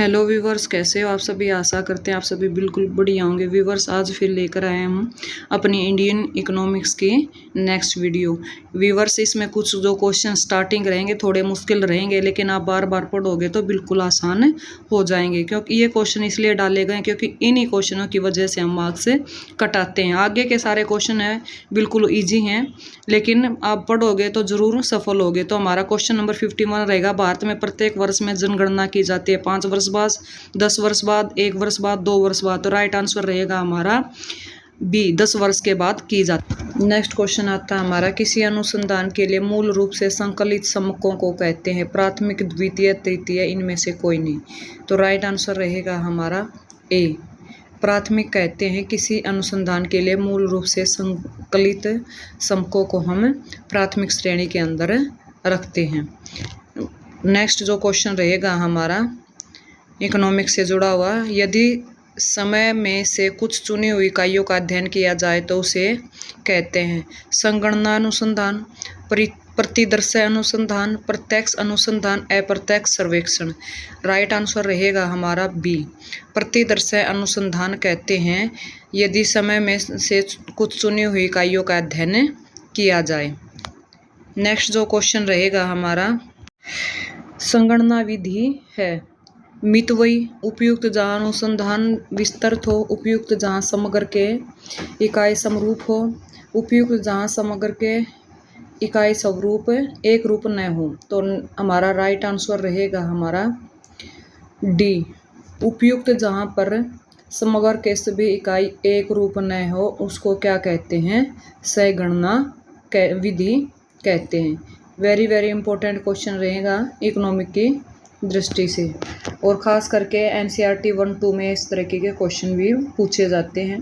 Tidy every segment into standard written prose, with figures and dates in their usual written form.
Hello viewers, कैसे हो आप सभी। आशा करते हैं आप सभी बिल्कुल बढ़िया होंगे। व्यूवर्स, आज फिर लेकर आए हम अपनी इंडियन इकोनॉमिक्स की नेक्स्ट वीडियो। व्यूवर्स, इसमें कुछ जो क्वेश्चन स्टार्टिंग रहेंगे थोड़े मुश्किल रहेंगे, लेकिन आप बार बार पढ़ोगे तो बिल्कुल आसान हो जाएंगे। क्योंकि ये क्वेश्चन इसलिए डाले गए क्योंकि इन्हीं क्वेश्चनों की वजह से हम मार्क्स कटाते हैं। आगे के सारे क्वेश्चन है बिल्कुल ईजी हैं, लेकिन आप पढ़ोगे तो जरूर सफल होगे। तो हमारा क्वेश्चन नंबर 51 रहेगा। भारत में प्रत्येक वर्ष में जनगणना की जाती है 5 वर्ष बाद, 10 वर्ष बाद, 1 वर्ष बाद, 2 वर्ष बाद। तो राइट आंसर रहेगा हमारा बी, 10 वर्ष के बाद की जाती है। नेक्स्ट क्वेश्चन आता है हमारा, किसी अनुसंधान के लिए मूल रूप से संकलित समकों को कहते हैं? प्राथमिक, द्वितीय, तृतीय, इनमें से कोई नहीं। तो राइट आंसर रहेगा हमारा ए, प्राथमिक कहते हैं किसी अनुसंधान के लिए मूल रूप से संकलित समकों को हम प्राथमिक श्रेणी के अंदर रखते हैं। नेक्स्ट जो क्वेश्चन रहेगा हमारा इकोनॉमिक्स से जुड़ा हुआ, यदि समय में से कुछ चुनी हुई इकाइयों का अध्ययन किया जाए तो उसे कहते हैं संगणना अनुसंधान, प्रतिदर्श अनुसंधान, प्रत्यक्ष अनुसंधान, अप्रत्यक्ष सर्वेक्षण। राइट आंसर रहेगा हमारा बी, प्रतिदर्श अनुसंधान कहते हैं यदि समय में से कुछ चुनी हुई इकाइयों का अध्ययन किया जाए। नेक्स्ट जो क्वेश्चन रहेगा हमारा, संगणना विधि है मितव्ययी, उपयुक्त जहाँ अनुसंधान विस्तृत हो, उपयुक्त जहाँ समग्र के इकाई समरूप हो, उपयुक्त जहाँ समग्र के इकाई स्वरूप एक रूप न हो। तो हमारा राइट आंसर रहेगा हमारा डी, उपयुक्त जहाँ पर समग्र के सभी इकाई एक रूप न हो उसको क्या कहते हैं? संगणना विधि कहते हैं। वेरी वेरी इंपॉर्टेंट क्वेश्चन रहेगा इकोनॉमिक की दृष्टि से, और ख़ास करके एनसीईआरटी 1-2 में इस तरीके के क्वेश्चन भी पूछे जाते हैं।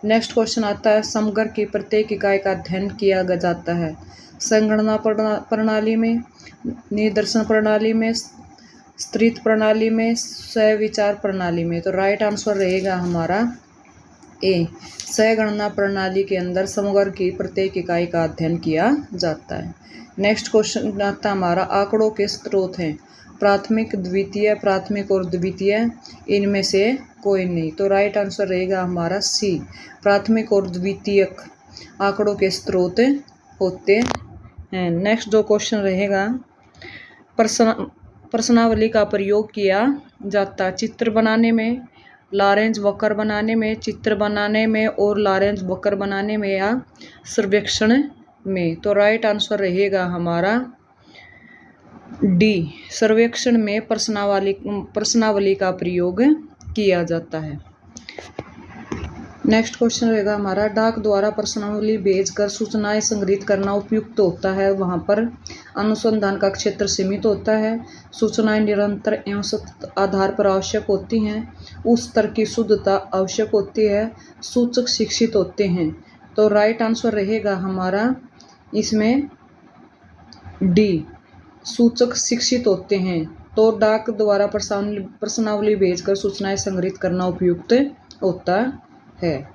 नेक्स्ट क्वेश्चन आता है, समग्र की प्रत्येक इकाई का अध्ययन किया जाता है संगणना प्रणाली में, निदर्शन प्रणाली में, स्थिर प्रणाली में, सहविचार प्रणाली में। तो राइट आंसर रहेगा हमारा ए, संगणना प्रणाली के अंदर समग्र की प्रत्येक इकाई का अध्ययन किया जाता है। नेक्स्ट क्वेश्चन आता है हमारा, आंकड़ों के स्रोत हैं प्राथमिक, द्वितीय, प्राथमिक और द्वितीय, इनमें से कोई नहीं। तो राइट आंसर रहेगा हमारा सी, प्राथमिक और द्वितीयक आंकड़ों के स्रोत होते हैं। नेक्स्ट जो क्वेश्चन रहेगा, प्रश्नावली का प्रयोग किया जाता चित्र बनाने में, लॉरेंज वक्र बनाने में, चित्र बनाने में और लॉरेंज वक्र बनाने में या सर्वेक्षण में। तो राइट आंसर रहेगा हमारा डी, सर्वेक्षण में प्रश्नावली का प्रयोग किया जाता है। नेक्स्ट क्वेश्चन रहेगा हमारा, डाक द्वारा प्रश्नावली भेजकर सूचनाएं संग्रहित करना उपयुक्त होता है वहां पर अनुसंधान का क्षेत्र सीमित होता है, सूचनाएं निरंतर एवं सतत आधार पर आवश्यक होती हैं, उस स्तर की शुद्धता आवश्यक होती है, सूचक शिक्षित होते हैं। तो राइट आंसर रहेगा हमारा इसमें डी, सूचक शिक्षित होते हैं। तो डाक द्वारा प्रश्नावली भेजकर सूचनाएं संग्रहित करना उपयुक्त होता है।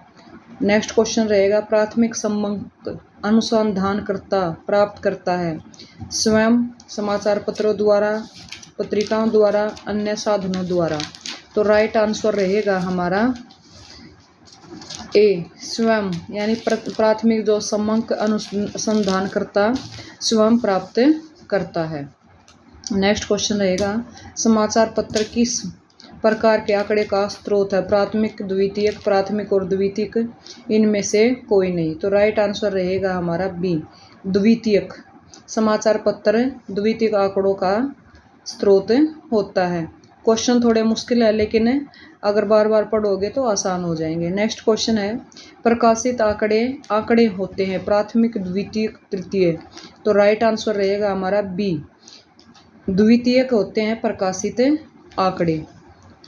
नेक्स्ट क्वेश्चन रहेगा, प्राथमिक संबंध अनुसंधानकर्ता प्राप्त करता है स्वयं, समाचार पत्रों द्वारा, पत्रिकाओं द्वारा, अन्य साधनों द्वारा। तो राइट आंसर रहेगा हमारा ए, स्वयं, यानी प्राथमिक जो संबंध अनुसंधानकर्ता स्वयं प्राप्त करता है। नेक्स्ट क्वेश्चन रहेगा, समाचार पत्र किस प्रकार के आंकड़े का स्रोत है? प्राथमिक, द्वितीयक, प्राथमिक और द्वितीयक, इनमें से कोई नहीं। तो राइट आंसर रहेगा हमारा बी, द्वितीयक समाचार पत्र द्वितीयक आंकड़ों का स्रोत होता है। क्वेश्चन थोड़े मुश्किल है, लेकिन अगर बार बार पढ़ोगे तो आसान हो जाएंगे। नेक्स्ट क्वेश्चन है, प्रकाशित आंकड़े होते हैं प्राथमिक, द्वितीयक, तृतीय। तो राइट आंसर रहेगा हमारा बी, द्वितीयक होते हैं प्रकाशित आंकड़े।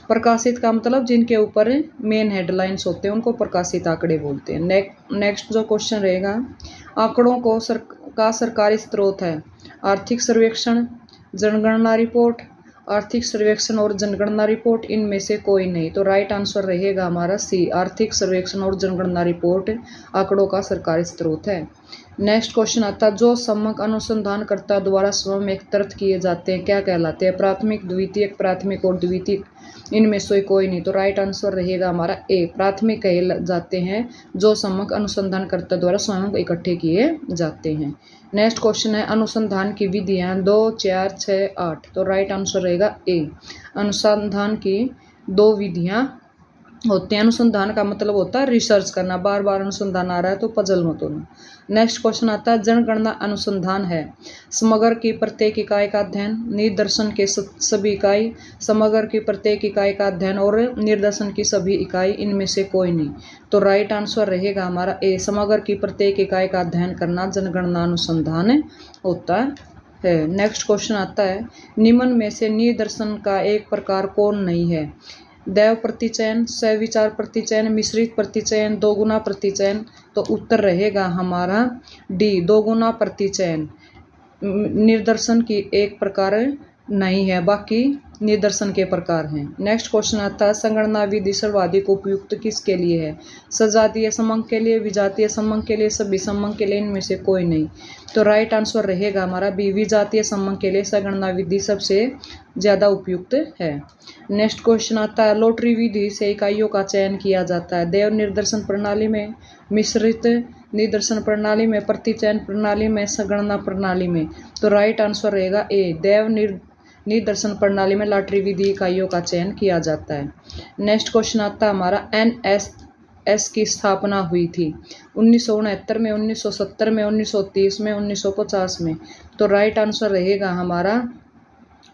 प्रकाशित का मतलब जिनके ऊपर मेन हेडलाइंस होते हैं उनको प्रकाशित आंकड़े बोलते हैं। नेक्स्ट जो क्वेश्चन रहेगा, आंकड़ों को सरकारी स्रोत है आर्थिक सर्वेक्षण, जनगणना रिपोर्ट, आर्थिक सर्वेक्षण और जनगणना रिपोर्ट, इनमें से कोई नहीं। तो राइट आंसर रहेगा हमारा सी, आर्थिक सर्वेक्षण और जनगणना रिपोर्ट आंकड़ों का सरकारी स्रोत है। नेक्स्ट क्वेश्चन आता है जो सम्यक अनुसंधानकर्ता द्वारा स्वयं एकत्रित किए जाते हैं क्या कहलाते हैं? प्राथमिक, द्वितीयक, प्राथमिक और द्वितीयक, इनमें से कोई नहीं। तो राइट आंसर रहेगा हमारा ए, प्राथमिक कहे जाते हैं जो सम्यक अनुसंधानकर्ता द्वारा स्वयं इकट्ठे किए जाते हैं। नेक्स्ट क्वेश्चन है अनुसंधान की विधियां 2, 4, 6, 8। तो राइट आंसर रहेगा ए, अनुसंधान की 2 विधियां होते हैं। अनुसंधान का मतलब होता है रिसर्च करना, बार बार अनुसंधान आ रहा है तो पजल मत होना। नेक्स्ट क्वेश्चन आता है जनगणना अनुसंधान है समग्र की प्रत्येक इकाई का अध्ययन, निदर्शन के सभी इकाई, समग्र की प्रत्येक इकाई का अध्ययन और निदर्शन की सभी इकाई, इनमें से कोई नहीं। तो राइट आंसर रहेगा हमारा ए, समग्र की प्रत्येक इकाई का अध्ययन करना जनगणना अनुसंधान होता है। नेक्स्ट क्वेश्चन आता है निम्न में से निदर्शन का एक प्रकार कौन नहीं है? दैव प्रतिचयन, सविचार प्रतिचयन, मिश्रित प्रतिचयन, दोगुना प्रतिचयन। तो उत्तर रहेगा हमारा डी, दोगुना प्रतिचयन निदर्शन की एक प्रकार नहीं है, बाकी निदर्शन के प्रकार हैं। नेक्स्ट क्वेश्चन आता है संगणना विधि सर्वाधिक उपयुक्त किसके लिए है? सजातीय समंक के लिए, विजातीय समंक के लिए, सभी समंक के लिए, इनमें से कोई नहीं। तो राइट आंसर रहेगा हमारा बी, विजातीय समंक के लिए संगणना विधि सबसे ज़्यादा उपयुक्त है। नेक्स्ट क्वेश्चन आता है लॉटरी विधि से इकाइयों का चयन किया जाता है देव निर्दर्शन प्रणाली में, मिश्रित निदर्शन प्रणाली में, प्रतिचयन प्रणाली में, संगणना प्रणाली में। तो राइट आंसर रहेगा ए, देव निदर्शन प्रणाली में लॉटरी विधि इकाइयों का चयन किया जाता है। नेक्स्ट क्वेश्चन आता है हमारा एनएसएस की स्थापना हुई थी 1969 में, 1970 में, 1930 में, 1950 में। तो राइट आंसर रहेगा हमारा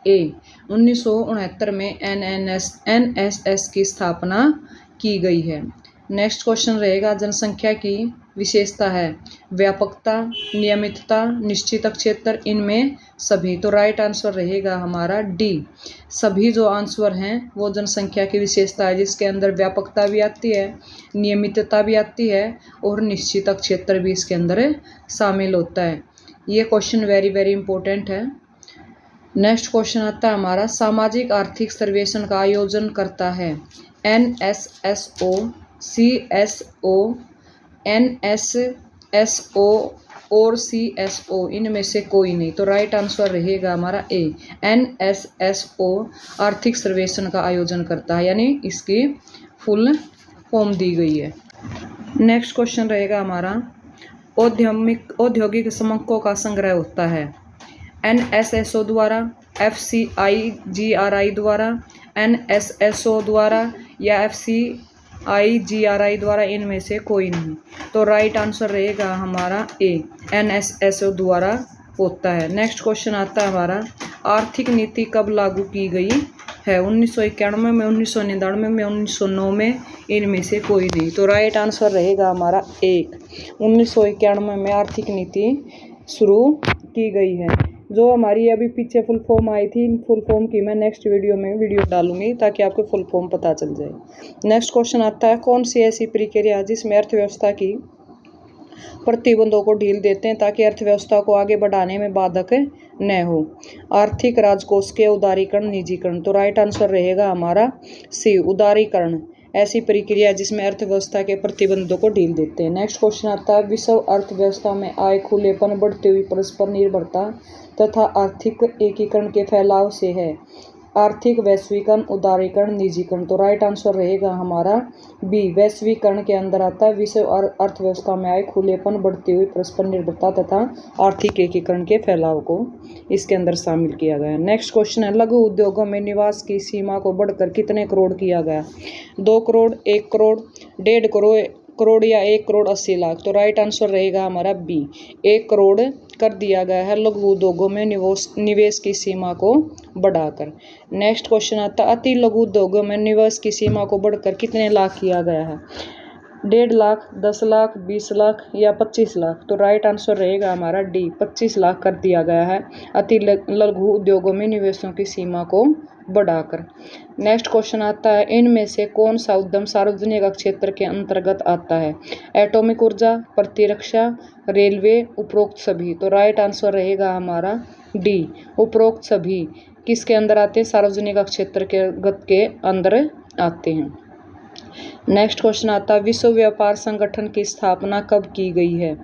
ए, 1969 में एनएसएस की स्थापना की गई है। नेक्स्ट क्वेश्चन रहेगा जनसंख्या की विशेषता है व्यापकता, नियमितता, निश्चित क्षेत्र, इनमें सभी। तो राइट आंसर रहेगा हमारा डी, सभी जो आंसर हैं वो जनसंख्या की विशेषता है जिसके अंदर व्यापकता भी आती है, नियमितता भी आती है और निश्चित क्षेत्र भी इसके अंदर शामिल होता है। ये क्वेश्चन वेरी वेरी इंपॉर्टेंट है। नेक्स्ट क्वेश्चन आता है हमारा सामाजिक आर्थिक सर्वेक्षण का आयोजन करता है एनएसएसओ, सीएसओ, एनएसएसओ और सीएसओ, इनमें से कोई नहीं। तो राइट आंसर रहेगा हमारा ए, एनएसएसओ आर्थिक सर्वेक्षण का आयोजन करता है, यानी इसकी फुल फॉर्म दी गई है। नेक्स्ट क्वेश्चन रहेगा हमारा औद्योगिक समंकों का संग्रह होता है एनएसएसओ द्वारा, एफसीआईजीआरआई द्वारा, एनएसएसओ द्वारा या एफसीआईजीआरआई द्वारा, इनमें से कोई नहीं। तो राइट आंसर रहेगा हमारा ए, एनएसएसओ द्वारा होता है। नेक्स्ट क्वेश्चन आता है हमारा आर्थिक नीति कब लागू की गई है? 1991 में, 1999 में, 1909 में, इनमें से कोई नहीं। तो राइट आंसर रहेगा हमारा एक, 1991 में आर्थिक नीति शुरू की गई है। जो हमारी अभी पीछे फुल फॉर्म आई थी, फुल फॉर्म की मैं नेक्स्ट वीडियो में वीडियो डालूंगी ताकि आपको फुल फॉर्म पता चल जाए। नेक्स्ट क्वेश्चन आता है कौन सी ऐसी प्रक्रिया जिसमें अर्थव्यवस्था की प्रतिबंधों को ढील देते हैं ताकि अर्थव्यवस्था को आगे बढ़ाने में बाधक न हो? आर्थिक राजकोष के उदारीकरण, निजीकरण। तो राइट आंसर रहेगा हमारा सी, उदारीकरण ऐसी प्रक्रिया जिसमें अर्थव्यवस्था के प्रतिबंधों को ढील देते हैं। नेक्स्ट क्वेश्चन आता है विश्व अर्थव्यवस्था में आय खुलेपन, बढ़ती हुई परस्पर निर्भरता तथा आर्थिक एकीकरण के फैलाव से है आर्थिक वैश्वीकरण, उदारीकरण, निजीकरण। तो राइट आंसर रहेगा हमारा बी, वैश्वीकरण के अंदर आता है विश्व अर्थव्यवस्था में आय खुलेपन, बढ़ती हुई परस्पर निर्भरता तथा आर्थिक एकीकरण के फैलाव को इसके अंदर शामिल किया गया है। नेक्स्ट क्वेश्चन है लघु उद्योगों में निवास की सीमा को बढ़कर कितने करोड़ किया गया? 2 करोड़, 1 करोड़, 1.5 करोड़ या 1 करोड़ 80 लाख। तो राइट आंसर रहेगा हमारा बी, 1 करोड़ कर दिया गया है लघु उद्योगों में निवेश की सीमा को बढ़ाकर। नेक्स्ट क्वेश्चन आता है अति लघु उद्योगों में निवेश की सीमा को बढ़कर कितने लाख किया गया है? 1.5 लाख, 10 लाख, 20 लाख या 25 लाख। तो राइट आंसर रहेगा हमारा डी, 25 लाख कर दिया गया है अति लघु उद्योगों में निवेशों की सीमा को बढ़ाकर। नेक्स्ट क्वेश्चन आता है इनमें से कौन सा उद्यम सार्वजनिक क्षेत्र के अंतर्गत आता है? एटॉमिक ऊर्जा, प्रतिरक्षा, रेलवे, उपरोक्त सभी। तो राइट आंसर रहेगा हमारा डी, उपरोक्त सभी किसके अंदर आते हैं? सार्वजनिक क्षेत्र के अंदर आते हैं। नेक्स्ट क्वेश्चन आता है विश्व व्यापार संगठन की स्थापना कब की गई है?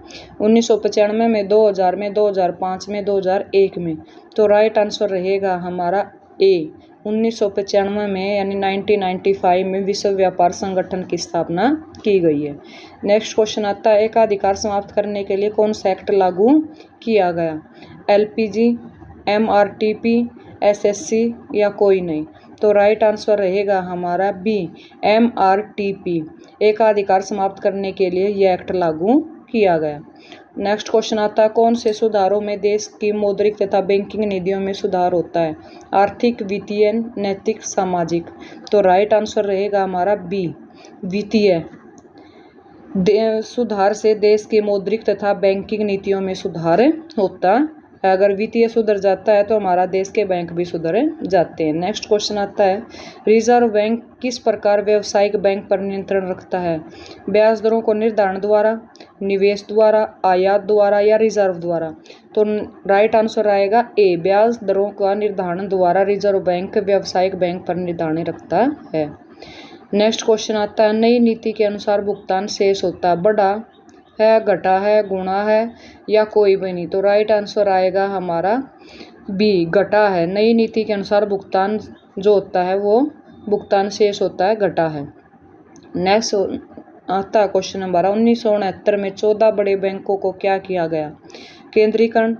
1995 में, 2000 में, 2005 में, 2001 में। तो राइट आंसर रहेगा हमारा ए 1995 में यानी 1995 में विश्व व्यापार संगठन की स्थापना की गई है। नेक्स्ट क्वेश्चन आता है एकाधिकार समाप्त करने के लिए कौन सा एक्ट लागू किया गया? LPG, MRTP, SSC या कोई नहीं। तो राइट आंसर रहेगा हमारा बी MRTP। एकाधिकार समाप्त करने के लिए यह एक्ट लागू किया गया। नेक्स्ट क्वेश्चन आता है कौन से सुधारों में देश की मौद्रिक तथा बैंकिंग नीतियों में सुधार होता है? आर्थिक, वित्तीय, नैतिक, सामाजिक। तो राइट आंसर रहेगा हमारा बी वित्तीय। सुधार से देश की मौद्रिक तथा बैंकिंग नीतियों में सुधार होता है। अगर वित्तीय सुधर जाता है तो हमारा देश के बैंक भी सुधर जाते हैं। नेक्स्ट क्वेश्चन आता है रिजर्व बैंक किस प्रकार व्यावसायिक बैंक पर नियंत्रण रखता है? ब्याज दरों को निर्धारण द्वारा, निवेश द्वारा, आयात द्वारा या रिजर्व द्वारा। तो राइट आंसर आएगा ए ब्याज दरों का निर्धारण द्वारा रिजर्व बैंक व्यावसायिक बैंक पर निर्धारण रखता है। नेक्स्ट क्वेश्चन आता है नई नीति के अनुसार भुगतान शेष होता है बढ़ा है, घटा है, गुणा है या कोई भी नहीं। तो राइट आंसर आएगा हमारा बी घटा है। नई नीति के अनुसार भुगतान जो होता है वो भुगतान शेष होता है घटा है। नेक्स्ट आता है क्वेश्चन नंबर 1969 में 14 बड़े बैंकों को क्या किया गया? केंद्रीकरण,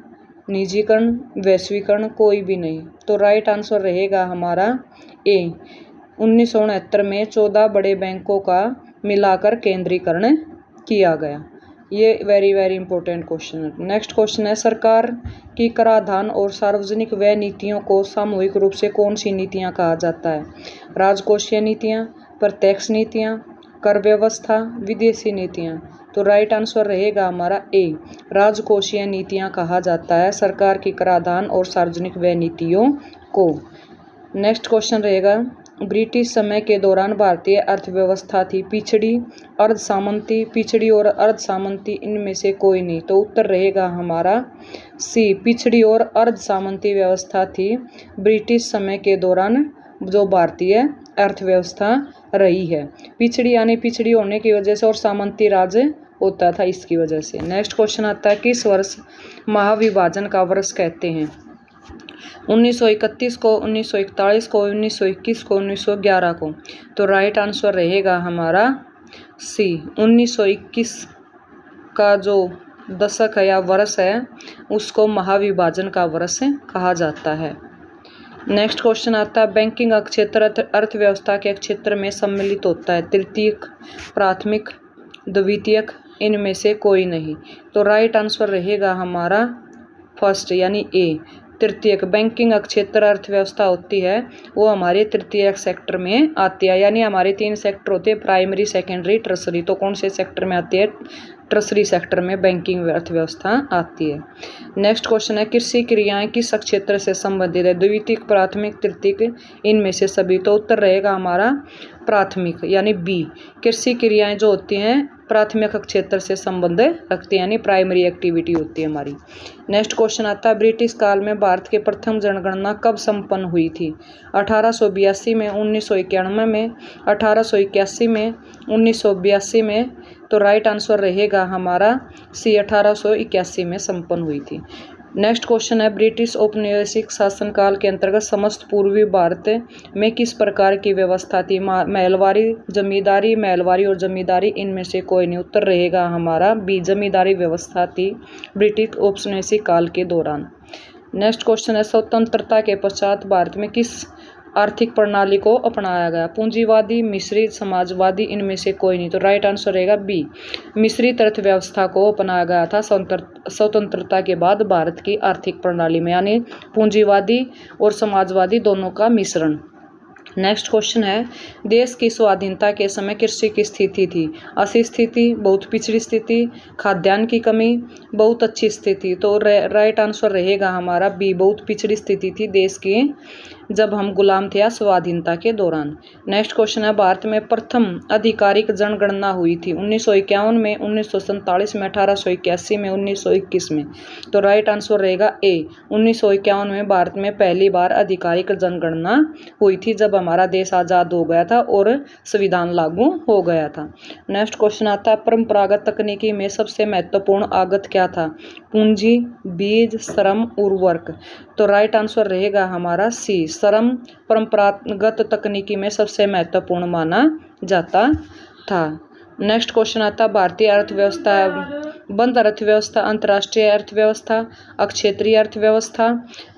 निजीकरण, वैश्वीकरण, कोई भी नहीं। तो राइट आंसर रहेगा हमारा ए 1969 में 14 बड़े बैंकों का मिलाकर केंद्रीकरण किया गया। ये वेरी इंपॉर्टेंट क्वेश्चन है। नेक्स्ट क्वेश्चन है सरकार की कराधान और सार्वजनिक व्यय नीतियों को सामूहिक रूप से कौन सी नीतियां कहा जाता है? राजकोषीय नीतियां, प्रत्यक्ष नीतियां, कर व्यवस्था, विदेशी नीतियां। तो राइट आंसर रहेगा हमारा ए राजकोषीय नीतियां कहा जाता है सरकार की कराधान और सार्वजनिक व्यय नीतियों को। नेक्स्ट क्वेश्चन रहेगा ब्रिटिश समय के दौरान भारतीय अर्थव्यवस्था थी पिछड़ी, अर्ध सामंती, पिछड़ी और अर्ध सामंती इनमें से कोई नहीं। तो उत्तर रहेगा हमारा सी पिछड़ी और अर्ध सामंती व्यवस्था थी ब्रिटिश समय के दौरान जो भारतीय अर्थव्यवस्था रही है। पिछड़ी यानी पिछड़ी होने की वजह से और सामंती राज होता था इसकी वजह से। नेक्स्ट क्वेश्चन आता है किस वर्ष महाविभाजन का वर्ष कहते हैं? 1931 को, 1941 को, 1921 को, 1911 को। तो राइट आंसर रहेगा हमारा सी 1921 का जो दशक है या वर्ष है उसको महाविभाजन का वर्ष कहा जाता है। नेक्स्ट क्वेश्चन आता है बैंकिंग क्षेत्र अर्थव्यवस्था के क्षेत्र में सम्मिलित होता है तृतीयक, प्राथमिक, द्वितीयक, इनमें से कोई नहीं। तो राइट आंसर रहेगा हमारा फर्स्ट यानी ए तृतीयक। बैंकिंग क्षेत्र अर्थव्यवस्था होती है वो हमारे तृतीयक सेक्टर में आती है। यानी हमारे 3 सेक्टर होते हैं प्राइमरी, सेकेंडरी, टर्सरी। तो कौन से सेक्टर में आती है? टर्सरी सेक्टर में बैंकिंग अर्थव्यवस्था आती है। नेक्स्ट क्वेश्चन है कृषि क्रियाएं किस क्षेत्र से संबंधित है? द्वितीयक, प्राथमिक, तृतीयक, इनमें से सभी। तो उत्तर रहेगा हमारा प्राथमिक यानी बी। कृषि क्रियाएं जो होती हैं प्राथमिक क्षेत्र से संबंध रखती है यानी प्राइमरी एक्टिविटी होती है हमारी। नेक्स्ट क्वेश्चन आता है ब्रिटिश काल में भारत के प्रथम जनगणना कब संपन्न हुई थी? 1882 में, 1991 में, 1881 में, 1982 में। तो राइट आंसर रहेगा हमारा सी 1881 में संपन्न हुई थी। नेक्स्ट क्वेश्चन है ब्रिटिश औपनिवेशिक शासनकाल के अंतर्गत समस्त पूर्वी भारत में किस प्रकार की व्यवस्था थी? महलवारी, जमींदारी, महलवारी और जमींदारी, इनमें से कोई नहीं। उत्तर रहेगा हमारा बी जमींदारी व्यवस्था थी ब्रिटिश औपनिवेशिक काल के दौरान। नेक्स्ट क्वेश्चन है स्वतंत्रता के पश्चात भारत में किस आर्थिक प्रणाली को अपनाया गया? पूंजीवादी, मिश्रित, समाजवादी, इनमें से कोई नहीं। तो राइट आंसर रहेगा बी मिश्रित अर्थव्यवस्था को अपनाया गया था स्वतंत्रता के बाद भारत की आर्थिक प्रणाली में, यानी पूंजीवादी और समाजवादी दोनों का मिश्रण। नेक्स्ट क्वेश्चन है देश की स्वाधीनता के समय कृषि की स्थिति थी? अच्छी स्थिति, बहुत पिछड़ी स्थिति, खाद्यान्न की कमी, बहुत अच्छी स्थिति। तो राइट आंसर रहेगा हमारा बी बहुत पिछड़ी स्थिति थी जब हम गुलाम थे या स्वाधीनता के दौरान। नेक्स्ट क्वेश्चन है, भारत में प्रथम आधिकारिक जनगणना हुई थी 1951 में, 1947 में, 1881 में, 1921 में। तो राइट आंसर रहेगा ए, 1951 में भारत में पहली बार आधिकारिक जनगणना हुई थी, जब हमारा देश आज़ाद हो गया था और संविधान लागू हो गया था। नेक्स्ट क्वेश्चन आता है, परंपरागत तकनीकी में सबसे महत्वपूर्ण आगत क्या था? पूंजी, बीज, श्रम, उर्वरक। तो राइट आंसर रहेगा हमारा सी, श्रम परंपरागत तकनीकी में सबसे महत्वपूर्ण माना जाता था। नेक्स्ट क्वेश्चन आता है, भारतीय अर्थव्यवस्था बंद अर्थव्यवस्था, अंतर्राष्ट्रीय अर्थव्यवस्था, अक्षेत्रीय अर्थव्यवस्था,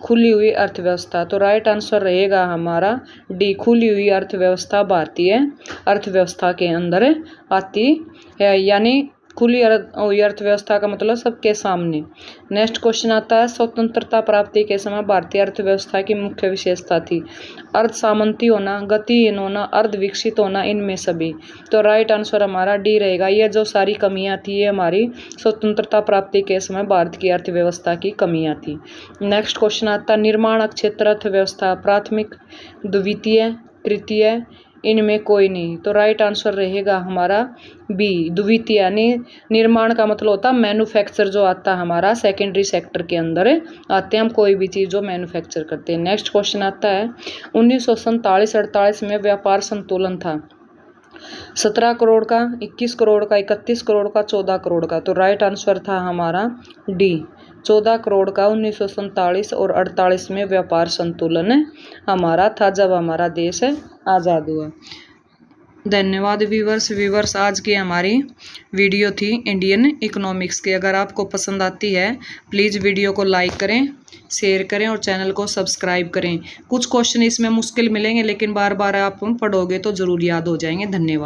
खुली हुई अर्थव्यवस्था। तो राइट आंसर रहेगा हमारा डी, खुली हुई अर्थव्यवस्था भारतीय अर्थव्यवस्था के अंदर आती है, यानी खुली अर्थव्यवस्था का मतलब सबके सामने। नेक्स्ट क्वेश्चन आता है, स्वतंत्रता प्राप्ति के समय भारतीय अर्थव्यवस्था की मुख्य विशेषता थी? अर्ध सामंती होना, गतिहीन होना, अर्ध विकसित होना, इनमें सभी। तो राइट आंसर हमारा डी रहेगा। ये जो सारी कमियां थी ये हमारी स्वतंत्रता प्राप्ति के समय भारत की अर्थव्यवस्था की कमियां थी। नेक्स्ट क्वेश्चन आता है, निर्माण क्षेत्र अर्थव्यवस्था प्राथमिक, द्वितीय, तृतीय, इनमें कोई नहीं। तो राइट आंसर रहेगा हमारा बी, द्वितीय, यानी निर्माण का मतलब होता है मैन्युफैक्चर, जो आता है हमारा सेकेंडरी सेक्टर के अंदर आते हैं हम कोई भी चीज़ जो मैन्युफैक्चर करते हैं। नेक्स्ट क्वेश्चन आता है, 1947-48 में व्यापार संतुलन था 17 करोड़ का, 21 करोड़ का, 31 करोड़ का, 14 करोड़ का। तो राइट आंसर था हमारा डी, 14 करोड़ का 1947 और 48 में व्यापार संतुलन हमारा था, जब हमारा देश आज़ाद हुआ। धन्यवाद व्यूवर्स, आज की हमारी वीडियो थी इंडियन इकोनॉमिक्स की। अगर आपको पसंद आती है प्लीज़ वीडियो को लाइक करें, शेयर करें और चैनल को सब्सक्राइब करें। कुछ क्वेश्चन इसमें मुश्किल मिलेंगे, लेकिन बार बार आप पढ़ोगे तो ज़रूर याद हो जाएंगे। धन्यवाद।